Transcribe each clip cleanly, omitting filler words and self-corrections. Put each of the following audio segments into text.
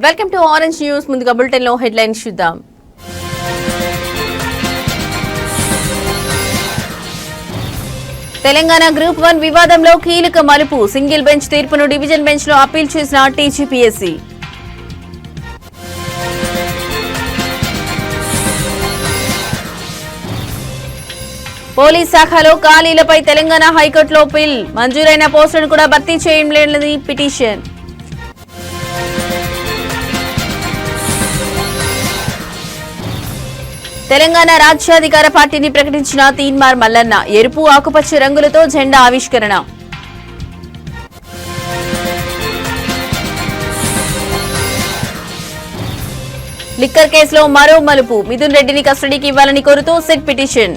Welcome to orange news. ముందుగా bulletin లో headlines చూద్దాం. తెలంగాణ గ్రూప్ 1 వివాదంలో కీలక మలుపు. సింగిల్ బెంచ్ తీర్పును డివిజన్ బెంచ్ లో అప్పీల్ చేసిన టీజీపీఎస్సీ. పోలీస్ శాఖలో ఖాళీలపై తెలంగాణ హైకోర్టులో పిల్. మంజూరైన పోస్టులను కూడా భర్తీ చేయలేదని పిటిషన్. తెలంగాణ రాజ్యాధికార పార్టీని ప్రకటించిన తీన్మార్ మల్లన్న. ఎరుపు ఆకుపచ్చ రంగులతో జెండా ఆవిష్కరణ. లిక్కర్ కేసులో మరో మలుపు. మిథున్ రెడ్డిని కస్టడీకి ఇవ్వాలని కోరుతూ సిట్ పిటిషన్.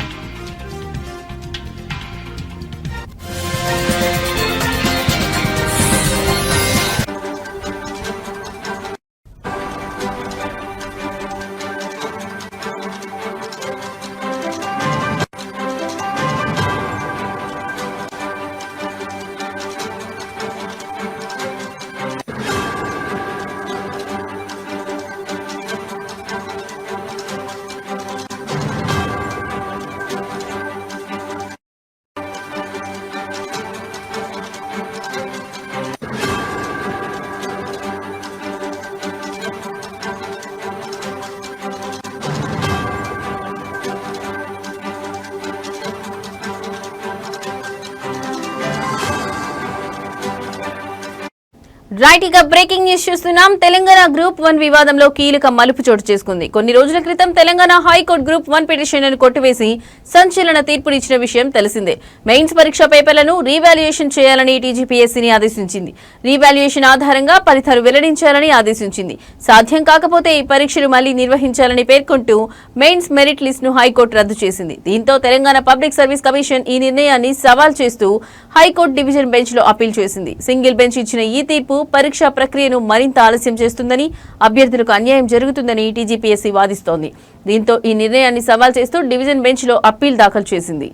రైట్, ఇక బ్రేకింగ్ న్యూస్ చూస్తున్నాం. తెలంగాణ గ్రూప్ 1 వివాదంలో కీలక మలుపు చోటు చేసుకుంది. కొన్ని రోజుల క్రితం తెలంగాణ హైకోర్టు గ్రూప్ 1 పిటిషన్ను కొట్టివేసి సంచలన తీర్పునిచ్చిన విషయం తెలిసిందే. మెయిన్స్ పరీక్ష పేపర్లను రీవాల్యుయేషన్ చేయాలని టీజీపీఎస్సీని ఆదేశించింది. రీవాల్యుయేషన్ ఆధారంగా ఫలితాలు వెల్లడించాలని ఆదేశించింది. సాధ్యం కాకపోతే ఈ పరీక్షలు మళ్లీ నిర్వహించాలని పేర్కొంటూ మెయిన్స్ మెరిట్ లిస్ట్ ను హైకోర్టు రద్దు చేసింది. దీంతో తెలంగాణ పబ్లిక్ సర్వీస్ కమిషన్ ఈ నిర్ణయాన్ని సవాల్ చేస్తూ హైకోర్టు డివిజన్ బెంచ్ లో అప్పీల్ చేసింది. సింగిల్ బెంచ్ ఇచ్చిన ఈ తీర్పు పరీక్షా ప్రక్రియను మరింత ఆలస్యం చేస్తుందని, అభ్యర్థులకు అన్యాయం జరుగుతుందని టీజీపీఎస్సీ వాదిస్తోంది. దీంతో ఈ నిర్ణయాన్ని సవాల్ చేస్తూ డివిజన్ బెంచ్ లో అప్పీల్ దాఖలు చేసింది.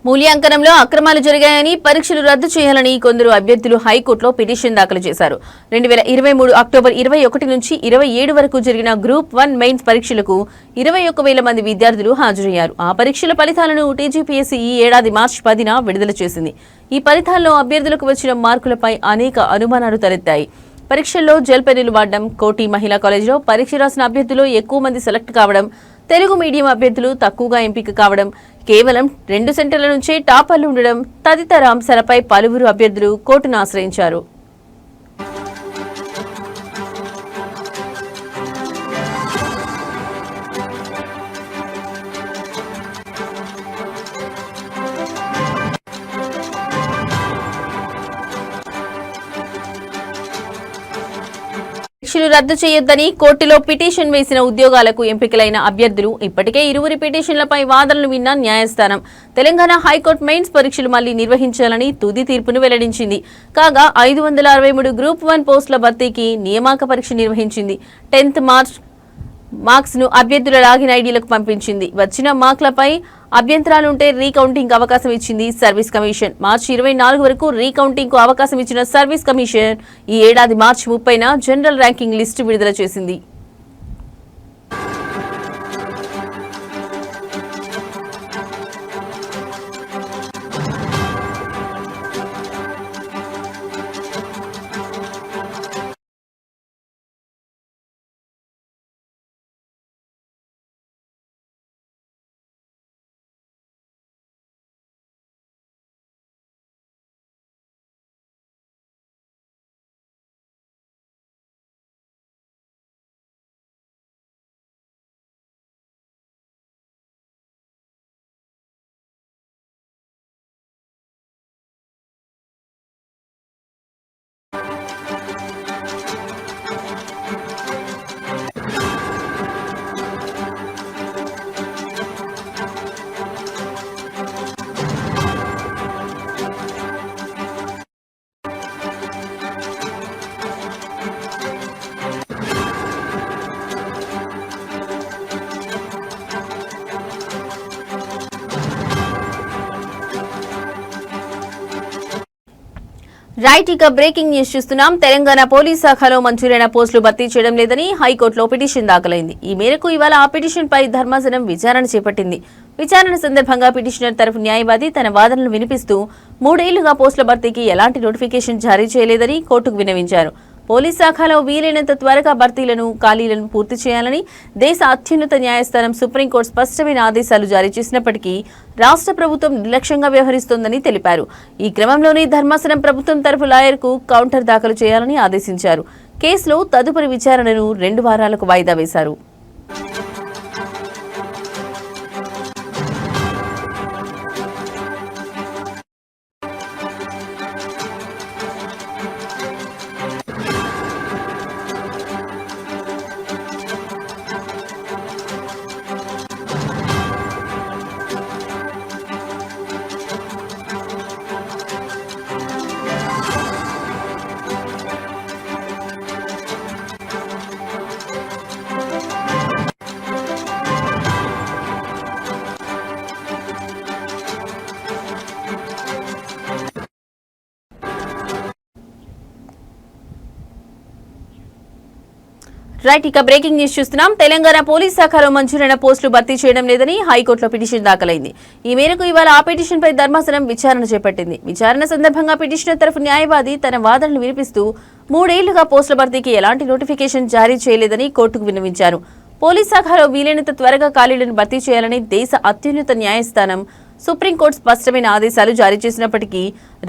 మూల్యాంకనంలో అక్రమాలు జరిగాయని, పరీక్షలు రద్దు చేయాలని కొందరు అభ్యర్థులు హైకోర్టులో పిటిషన్ దాఖలు చేశారు. 2023 అక్టోబర్ 21 నుంచి 27 వరకు జరిగిన గ్రూప్ 1 మెయిన్స్ పరీక్షలకు 21,000 మంది విద్యార్థులు హాజరయ్యారు. ఆ పరీక్షల ఫలితాలను టీజీపీఎస్సీ ఈ ఏడాది మార్చి 10న విడుదల చేసింది. ఈ ఫలితాల్లో అభ్యర్థులకు వచ్చిన మార్కులపై అనేక అనుమానాలు తలెత్తాయి. పరీక్షల్లో జెల్ పెన్నులు వాడడం, కోటి మహిళా కాలేజీలో పరీక్ష రాసిన అభ్యర్థులు ఎక్కువ మంది సెలెక్ట్ కావడం, తెలుగు మీడియం అభ్యర్థులు తక్కువగా ఎంపిక కావడం, కేవలం 2 సెంటర్ల నుంచే టాపర్లు ఉండడం తదితర అంశాలపై పలువురు అభ్యర్థులు కోర్టును ఆశ్రయించారు. పరీక్షలు రద్దు చేయొద్దని కోర్టులో పిటిషన్ వేసిన ఉద్యోగాలకు ఎంపికలైన అభ్యర్థులు ఇప్పటికే ఇరువురి పిటిషన్లపై వాదనలు విన్న న్యాయస్థానం తెలంగాణ హైకోర్టు మెయిన్స్ పరీక్షలు మళ్లీ నిర్వహించాలని తుది తీర్పును వెల్లడించింది. కాగా 563 గ్రూప్ 1 పోస్టుల భర్తీకి నియామక పరీక్ష నిర్వహించింది. 10th మార్చ్ మార్క్స్ ను అభ్యర్థుల లాగిన్ ఐడీలకు పంపించింది. వచ్చిన మార్కులపై అభ్యంతరాలుంటే రీకౌంటింగ్ అవకాశం ఇచ్చింది సర్వీస్ కమిషన్. మార్చి 24 వరకు రీకౌంటింగ్ కు అవకాశం ఇచ్చిన సర్వీస్ కమిషన్ ఈ ఏడాది మార్చి 30న జనరల్ ర్యాంకింగ్ లిస్టు విడుదల చేసింది. రైట్ ఇక బ్రేకింగ్ న్యూస్ చూస్తున్నాం. తెలంగాణ పోలీస్ శాఖలో మంజూరైన పోస్టులు భర్తీ చేయడం లేదని హైకోర్టులో పిటిషన్ దాఖలైంది. ఈ మేరకు ఇవాళ ఆ పిటిషన్ పై ధర్మాసనం విచారణ చేపట్టింది. విచారణ సందర్భంగా పిటిషనర్ తరఫు న్యాయవాది తన వాదనలు వినిపిస్తూ 3 ఏళ్లుగా పోస్టుల భర్తీకి ఎలాంటి నోటిఫికేషన్ జారీ చేయలేదని కోర్టుకు విన్నవించారు. పోలీస్ శాఖలో వీలైనంత త్వరగా భర్తీలను ఖాళీలను పూర్తి చేయాలని దేశ అత్యున్నత న్యాయస్థానం సుప్రీంకోర్టు స్పష్టమైన ఆదేశాలు జారీ చేసినప్పటికీ రాష్ట్ర ప్రభుత్వం నిర్లక్ష్యంగా వ్యవహరిస్తోందని తెలిపారు. ఈ క్రమంలోనే ధర్మాసనం ప్రభుత్వం తరఫు లాయర్కు కౌంటర్ దాఖలు చేయాలని ఆదేశించారు. కేసులో తదుపరి విచారణను 2 వారాలకు వాయిదా వేశారు. రైట్ ఇక బ్రేకింగ్ న్యూస్ చూస్తున్నాం. తెలంగాణ పోలీస్ శాఖలో మంజూరైన పోస్టులు భర్తీ చేయడం లేదని హైకోర్టులో పిటిషన్ దాఖలైంది. ఈ మేరకు ఇవాళ ఆ పిటిషన్ పై ధర్మాసనం విచారణ చేపట్టింది. విచారణ సందర్భంగా పిటిషనర్ తరఫు న్యాయవాది తన వాదనలు వినిపిస్తూ 3 ఏళ్లుగా పోస్టుల భర్తీకి ఎలాంటి నోటిఫికేషన్ జారీ చేయలేదని కోర్టుకు విన్నవించారు. పోలీస్ శాఖలో వీలైనంత త్వరగా ఖాళీలను భర్తీ చేయాలని దేశ అత్యున్నత న్యాయస్థానం సుప్రీంకోర్టు స్పష్టమైన ఆదేశాలు జారీ చేసినప్పటికీ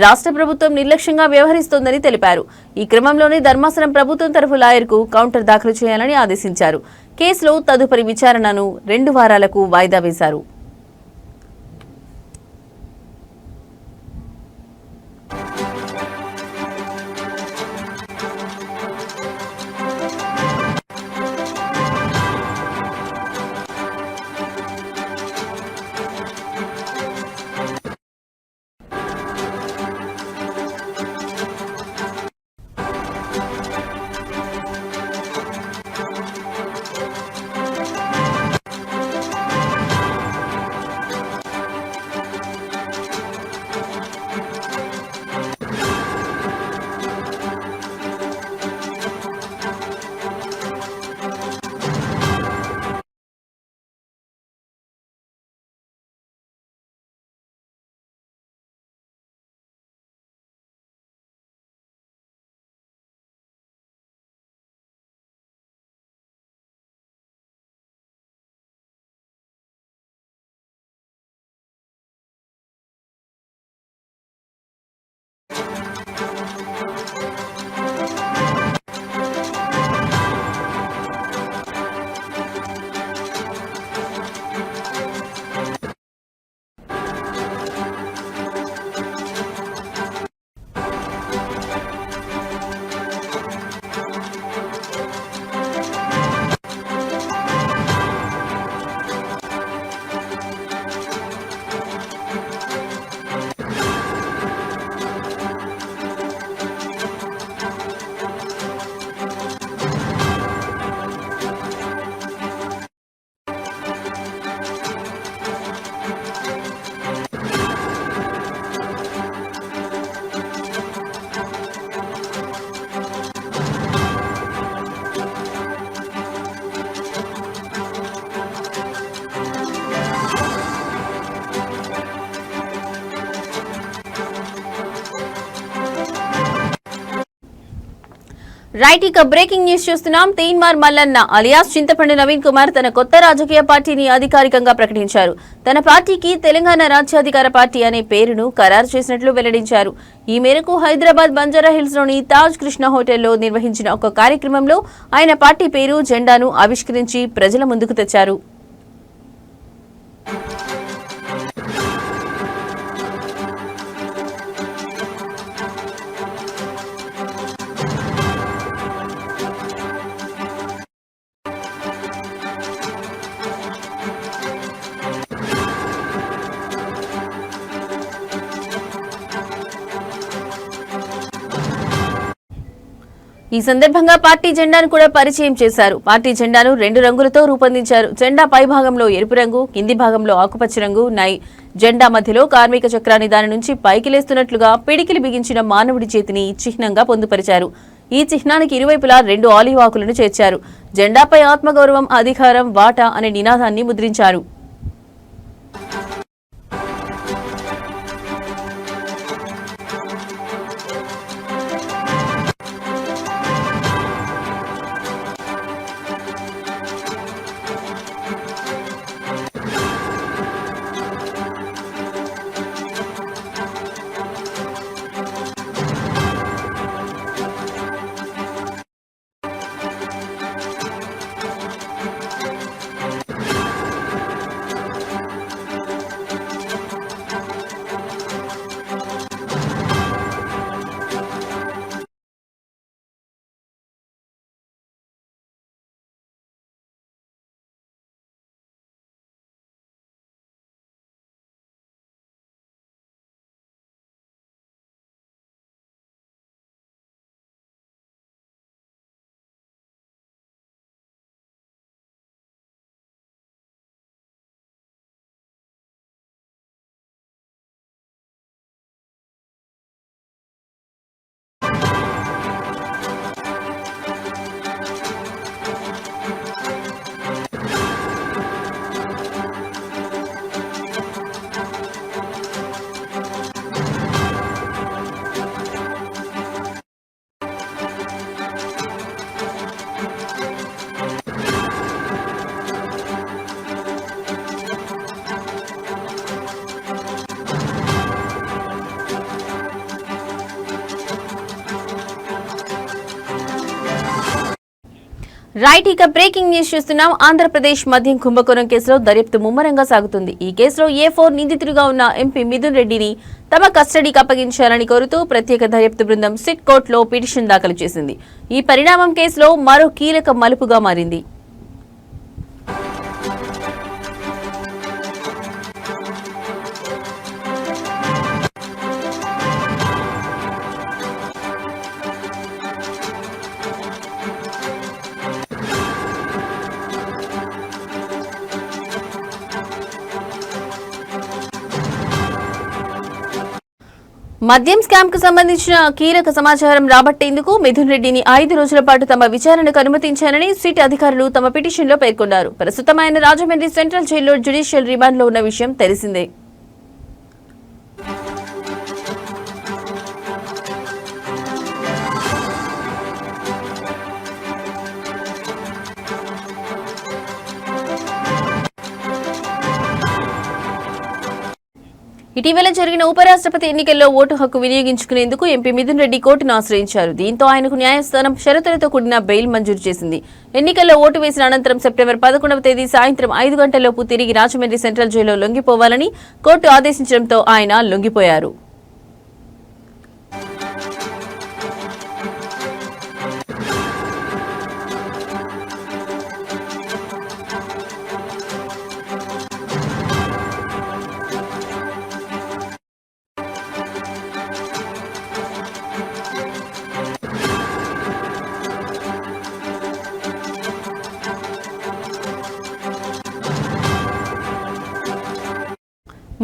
రాష్ట్ర ప్రభుత్వం నిర్లక్ష్యంగా వ్యవహరిస్తోందని తెలిపారు. ఈ క్రమంలోనే ధర్మాసనం ప్రభుత్వం తరఫు లాయర్కు కౌంటర్ దాఖలు చేయాలని ఆదేశించారు. కేసులో తదుపరి విచారణను 2 వారాలకు వాయిదా వేశారు. రైట్ ఇక బ్రేకింగ్ న్యూస్ చూస్తున్నాం. తీన్మార్ మల్లన్న అలియాస్ చింతపండు నవీన్ కుమార్ తన కొత్త రాజకీయ పార్టీని అధికారికంగా ప్రకటించారు. తన పార్టీకి తెలంగాణ రాజ్యాధికార పార్టీ అనే పేరును ఖరారు చేసినట్లు వెల్లడించారు. ఈ మేరకు హైదరాబాద్ బంజారాహిల్స్ లోని తాజ్ కృష్ణ హోటల్లో నిర్వహించిన ఒక కార్యక్రమంలో ఆయన పార్టీ పేరు జెండాను ఆవిష్కరించి ప్రజల ముందుకు తెచ్చారు. ఈ సందర్భంగా పార్టీ జెండాను కూడా పరిచయం చేశారు. పార్టీ జెండాను 2 రంగులతో రూపొందించారు. జెండా పై భాగంలో ఎరుపు రంగు, కింది భాగంలో ఆకుపచ్చ రంగు ఉన్నాయి. జెండా మధ్యలో కార్మిక చక్రాన్ని దాని నుంచి పైకి లేస్తున్నట్లుగా పిడికిలి బిగించిన మానవుడి చేతిని చిహ్నంగా పొందుపరిచారు. ఈ చిహ్నానికి ఇరువైపులా 2 ఆలివ్ ఆకులను చేర్చారు. జెండాపై ఆత్మగౌరవం, అధికారం, వాటా అనే నినాదాన్ని ముద్రించారు. రైట్, ఇక బ్రేకింగ్ న్యూస్ చూస్తున్నాం. ఆంధ్రప్రదేశ్ మద్యం కుంభకోణం కేసులో దర్యాప్తు ముమ్మరంగా సాగుతుంది. ఈ కేసులో A4 నిందితుడిగా ఉన్న ఎంపీ మిథున్ రెడ్డిని తమ కస్టడీకి అప్పగించాలని కోరుతూ ప్రత్యేక దర్యాప్తు బృందం సిట్ కోర్టులో పిటిషన్ దాఖలు చేసింది. ఈ పరిణామం కేసులో మరో కీలక మలుపుగా మారింది. మద్యం స్కామ్ కు సంబంధించిన కీలక సమాచారం రాబట్టేందుకు మిథున్ రెడ్డిని 5 రోజుల పాటు తమ విచారణకు అనుమతించారని సిట్ అధికారులు తమ పిటిషన్లో పేర్కొన్నారు. ప్రస్తుతం ఆయన రాజమండ్రి సెంట్రల్ జైల్లో జ్యుడిషియల్ రిమాండ్లో ఉన్న విషయం తెలిసిందే. ఇటీవల జరిగిన ఉపరాష్ట్రపతి ఎన్నికల్లో ఓటు హక్కు వినియోగించుకునేందుకు ఎంపీ మిథున్ రెడ్డి కోర్టును ఆశ్రయించారు. దీంతో ఆయనకు న్యాయస్థానం షరతులతో కూడిన బెయిల్ మంజూరు చేసింది. ఎన్నికల్లో ఓటు వేసిన అనంతరం సెప్టెంబర్ 11వ తేదీ సాయంత్రం 5 గంటలలోపు తిరిగి రాజమండ్రి సెంట్రల్ జైల్లో లొంగిపోవాలని కోర్టు ఆదేశించడంతో ఆయన లొంగిపోయారు.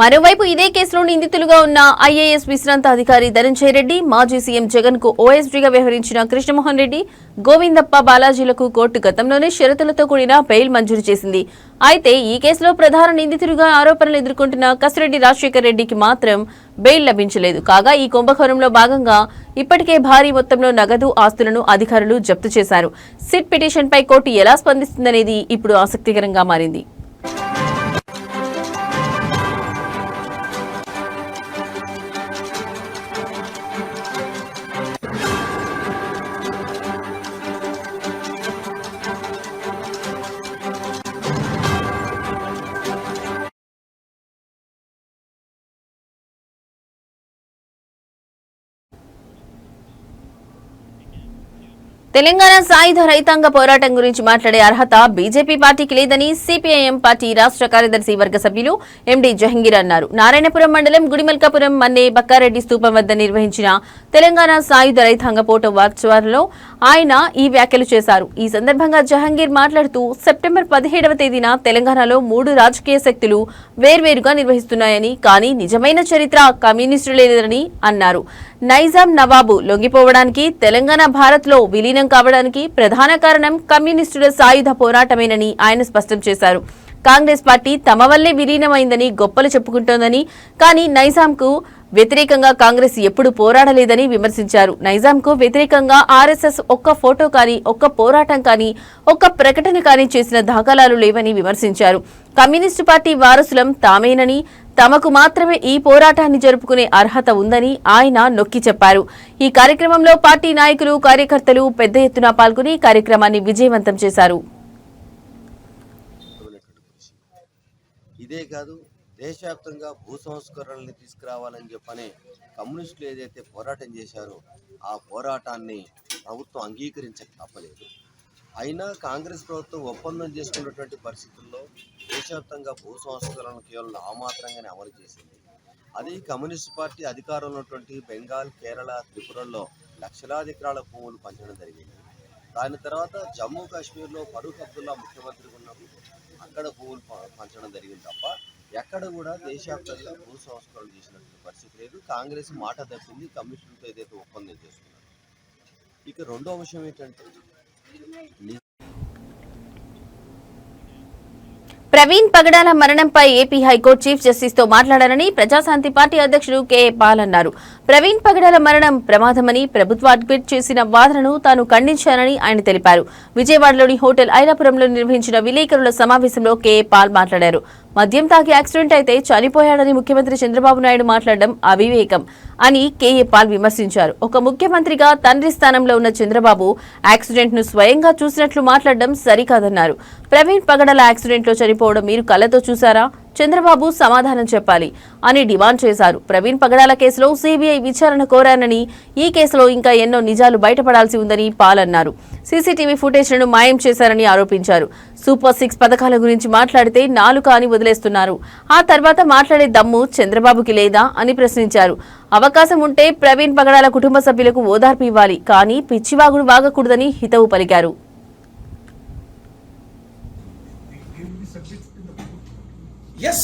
మరోవైపు ఇదే కేసులో నిందితులుగా ఉన్న ఐఏఎస్ విశ్రాంత అధికారి ధనంజయ రెడ్డి, మాజీ సీఎం జగన్ కు ఓఎస్డీగా వ్యవహరించిన కృష్ణమోహన్ రెడ్డి, గోవిందప్ప, బాలాజీలకు కోర్టు గతంలోనే షరతులతో కూడిన బెయిల్ మంజూరు చేసింది. అయితే ఈ కేసులో ప్రధాన నిందితుడిగా ఆరోపణలు ఎదుర్కొంటున్న కసిరెడ్డి రాజశేఖర్ రెడ్డికి మాత్రం బెయిల్ లభించలేదు. కాగా ఈ కుంభకోణంలో భాగంగా ఇప్పటికే భారీ మొత్తంలో నగదు, ఆస్తులను అధికారులు జప్తు చేశారు. సిట్ పిటిషన్పై కోర్టు ఎలా స్పందిస్తుందనేది ఇప్పుడు ఆసక్తికరంగా మారింది. తెలంగాణ సాయుధ రైతాంగ పోరాటం గురించి మాట్లాడే అర్హత బీజేపీ పార్టీకి లేదని సిపిఐఎం పార్టీ రాష్ట్ర కార్యదర్శి వర్గ సభ్యులు ఎండి జహంగీర్ అన్నారు. నారాయణపురం మండలం గుడిమల్కాపురం మన్నే బక్కారెడ్డి స్తూపం వద్ద నిర్వహించిన తెలంగాణ సాయుధ రైతాంగ పోరాట వార్షికోత్సవంలో ఆయన ఈ వ్యాఖ్యలు చేశారు. ఈ సందర్భంగా జహంగీర్ మాట్లాడుతూ సెప్టెంబర్ 17వ తేదీన తెలంగాణలో 3 రాజకీయ శక్తులు వేర్వేరుగా నిర్వహిస్తున్నాయని, కానీ నిజమైన చరిత్ర కమ్యూనిస్టులేదని అన్నారు. నైజాం నవాబు లొంగిపోవడానికి, తెలంగాణ భారత్లో విలీనం కావడానికి ప్రధాన కారణం కమ్యూనిస్టుల సాయుధ పోరాటమేనని ఆయన స్పష్టం చేశారు. కాంగ్రెస్ పార్టీ తమ వల్లే విలీనమైందని గొప్పలు చెప్పుకుంటోందని, కానీ నైజాంకు వ్యతిరేకంగా కాంగ్రెస్ ఎప్పుడు పోరాడలేదని విమర్శించారు. నైజాంకు వ్యతిరేకంగా ఆర్ఎస్ఎస్ ఒక్క ఫోటో కానీ, ఒక్క పోరాటం కానీ, ఒక్క ప్రకటన కానీ చేసిన దాఖలాలు లేవని విమర్శించారు. కమ్యూనిస్టు పార్టీ వారసులం తామేనని, తమకు మాత్రమే ఈ పోరాటాన్ని జరుపుకునే అర్హత ఉందని ఆయన నొక్కి చెప్పారు. ఈ కార్యక్రమంలో పార్టీ నాయకులు, కార్యకర్తలు పెద్ద ఎత్తున పాల్గొని కార్యక్రమాన్ని విజయవంతం చేశారు. ఇదే కాదు, దేశవ్యాప్తంగా భూ సంస్కరణల్ని తీసుకురావాలని చెప్పని కమ్యూనిస్టులు ఏదైతే పోరాటం చేశారో ఆ పోరాటాన్ని ప్రభుత్వం అంగీకరించక తప్పలేదు. అయినా కాంగ్రెస్ ప్రభుత్వం ఒప్పందం చేసుకున్నటువంటి పరిస్థితుల్లో దేశవ్యాప్తంగా భూ సంస్కరణలు కేవలం నామాత్రంగానే అమలు చేసింది. అది కమ్యూనిస్ట్ పార్టీ అధికారంలో ఉన్నటువంటి బెంగాల్, కేరళ, త్రిపురల్లో లక్షలాది ఎకరాల భూములు పంచడం జరిగింది. దాని తర్వాత జమ్మూ కాశ్మీర్లో ఫరూక్ అబ్దుల్లా ముఖ్యమంత్రిగా ఉన్నప్పుడు అక్కడ భూములు పంచడం జరిగింది తప్ప ఎక్కడ కూడా దేశవ్యాప్తంగా భూ సంస్కరణ చేసినటువంటి పరిస్థితి లేదు. కాంగ్రెస్ మాట తప్పింది కమిషన్తో ఏదైతే ఒప్పందం చేసుకున్నారు. ఇక రెండో విషయం ఏంటంటే, ప్రవీణ్ పగడాల మరణంపై ఏపీ హైకోర్టు చీఫ్ జస్టిస్ తో మాట్లాడారని ప్రజాశాంతి పార్టీ అధ్యక్షుడు కేఏ పాల్ అన్నారు. ప్రవీణ్ పగడాల మరణం ప్రమాదమని ప్రభుత్వ అడ్వకేట్ చేసిన వాదనను తాను ఖండించానని ఆయన తెలిపారు. విజయవాడలోని హోటల్ ఐరాపురంలో నిర్వహించిన విలేకరుల సమావేశంలో కేఏ పాల్ మాట్లాడారు. మద్యం తాగి యాక్సిడెంట్ అయితే చనిపోయాడని ముఖ్యమంత్రి చంద్రబాబు నాయుడు మాట్లాడడం అవివేకం అని కేఏ పాల్ విమర్శించారు. ఒక ముఖ్యమంత్రిగా తండ్రి స్థానంలో ఉన్న చంద్రబాబు యాక్సిడెంట్ ను స్వయంగా చూసినట్లు మాట్లాడడం సరికాదన్నారు. ప్రవీణ్ పగడాల యాక్సిడెంట్ లో చనిపోవడం మీరు కళ్ళతో చూసారా? చంద్రబాబు సమాధానం చెప్పాలి అని డిమాండ్ చేశారు. ప్రవీణ్ పగడాల కేసులో సీబీఐ విచారణ కోరానని, ఈ కేసులో ఇంకా ఎన్నో నిజాలు బయటపడాల్సి ఉందని పాల్ అన్నారు. సీసీటీవీ ఫుటేజ్లను మాయం చేశారని ఆరోపించారు. సూపర్ 6 పథకాల గురించి మాట్లాడితే నాలుక అని వదిలేస్తున్నారు. ఆ తర్వాత మాట్లాడే దమ్ము చంద్రబాబుకి లేదా అని ప్రశ్నించారు. అవకాశం ఉంటే ప్రవీణ్ పగడాల కుటుంబ సభ్యులకు ఓదార్పు ఇవ్వాలి, కానీ పిచ్చివాగుడు వాగకూడదని హితవు పలికారు. Yes,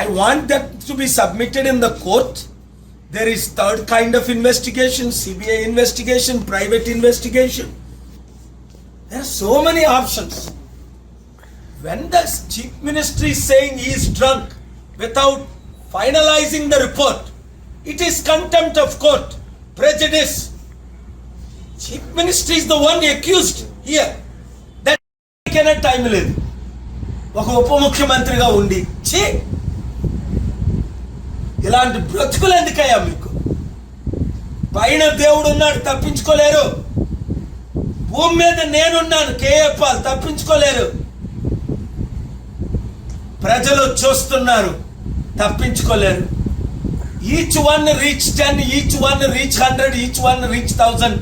I want that to be submitted in the court. There is third kind of investigation, CBI investigation, private investigation. There are so many options. When the chief minister is saying he is drunk without finalizing the report, it is contempt of court, prejudice. Chief minister is the one accused here. That cannot time లేదు. ఒక ఉప ముఖ్యమంత్రిగా ఉండి ఇలాంటి బ్రతుకులు ఎందుకయ్యా మీకు? పైన దేవుడు ఉన్నాడు, తప్పించుకోలేరు. భూమి మీద నేనున్నాను, కేఏ పాల్, తప్పించుకోలేరు. ప్రజలు చూస్తున్నారు, తప్పించుకోలేరు. Each one reach 10, each one reach 100, each one reach 1000.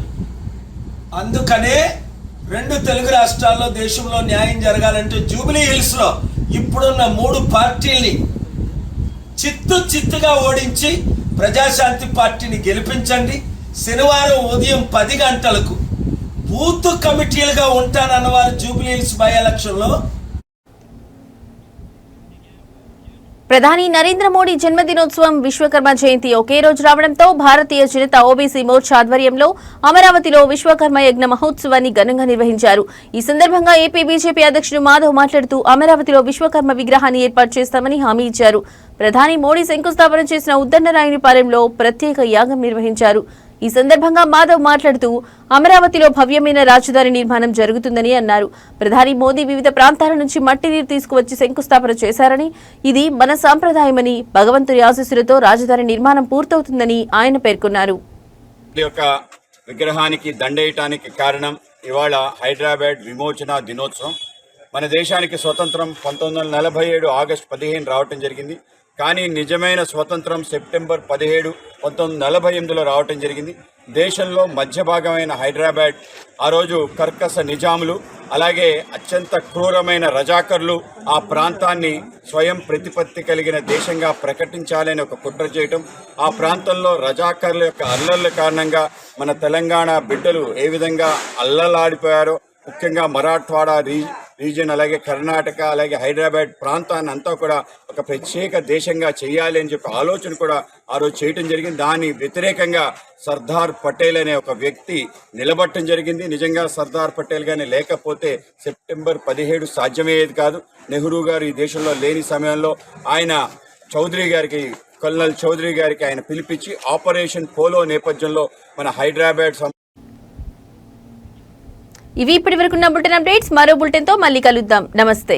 అందుకనే 2 తెలుగు రాష్ట్రాల్లో దేశంలో న్యాయం జరగాలంటే జూబిలీ హిల్స్ లో ఇప్పుడున్న 3 పార్టీల్ని చిత్తుగా ఓడించి ప్రజాశాంతి పార్టీని గెలిపించండి. శనివారం ఉదయం 10 గంటలకు బూత్ కమిటీలుగా ఉంటానన్న వారు జూబిలీ హిల్స్ బై ఎలక్షన్ లో. ప్రధాని నరేంద్ర మోడీ జన్మదినోత్సవం విశ్వకర్మ జయంతి ఒకే రోజు రావడంతో భారతీయ జనతా ఓబీసీ మోర్చా ఆధ్వర్యంలో అమరావతిలో విశ్వకర్మ యజ్ఞ మహోత్సవాన్ని ఘనంగా నిర్వహించారు. ఈ సందర్భంగా ఏపీ బీజేపీ అధ్యక్షుడు మాధవ్ మాట్లాడుతూ అమరావతిలో విశ్వకర్మ విగ్రహాన్ని ఏర్పాటు చేస్తామని హామీ ఇచ్చారు. ప్రధాని మోడీ శంకుస్థాపన చేసిన ఉద్దన్నరాయునిపాలెంలో ప్రత్యేక యాగం నిర్వహించారు. ఈ సందర్భంగా మాధవ్ మాట్లాడుతూ అమరావతిలో భవ్యమైన రాజధాని నిర్మాణం జరుగుతుందని అన్నారు. ప్రధాని మోదీ వివిధ ప్రాంతాల నుంచి మట్టి నీరు తీసుకువచ్చి శంకుస్థాపన చేశారని, ఇది మన సాంప్రదాయమని, భగవంతుడి ఆశీస్సులతో రాజధాని నిర్మాణం పూర్తవుతుందని ఆయన పేర్కొన్నారు. విగ్రహానికి దండేయటానికి కారణం ఇవాళ హైదరాబాద్ విమోచన దినోత్సవం. మన దేశానికి స్వతంత్రం 1947 ఆగస్టు 15 రావటం జరిగింది. కానీ నిజమైన స్వతంత్రం సెప్టెంబర్ 17, 1948లో రావటం జరిగింది. దేశంలో మధ్య భాగమైన హైదరాబాద్ ఆ రోజు కర్కశ నిజాములు అలాగే అత్యంత క్రూరమైన రజాకర్లు ఆ ప్రాంతాన్ని స్వయం ప్రతిపత్తి కలిగిన దేశంగా ప్రకటించాలని ఒక కుట్ర చేయటం, ఆ ప్రాంతంలో రజాకర్ల యొక్క అల్లర్ల కారణంగా మన తెలంగాణ బిడ్డలు ఏ విధంగా అల్లలాడిపోయారో, ముఖ్యంగా మరాఠ్వాడా రీజియన్ అలాగే కర్ణాటక అలాగే హైదరాబాద్ ప్రాంతాన్ని అంతా కూడా ఒక ప్రత్యేక దేశంగా చేయాలి అని చెప్పి ఆలోచన కూడా ఆ రోజు చేయటం జరిగింది. దాని వ్యతిరేకంగా సర్దార్ పటేల్ అనే ఒక వ్యక్తి నిలబడటం జరిగింది. నిజంగా సర్దార్ పటేల్ గానే లేకపోతే సెప్టెంబర్ 17 సాధ్యమయ్యేది కాదు. నెహ్రూ గారు ఈ దేశంలో లేని సమయంలో ఆయన కల్నల్ చౌదరి గారికి ఆయన పిలిపించి ఆపరేషన్ పోలో నేపథ్యంలో మన హైదరాబాద్ ఇవి ఇప్పటి వరకున్న బులెటిన్ అప్డేట్స్. మరో బులెటిన్తో మళ్ళీ కలుద్దాం. నమస్తే.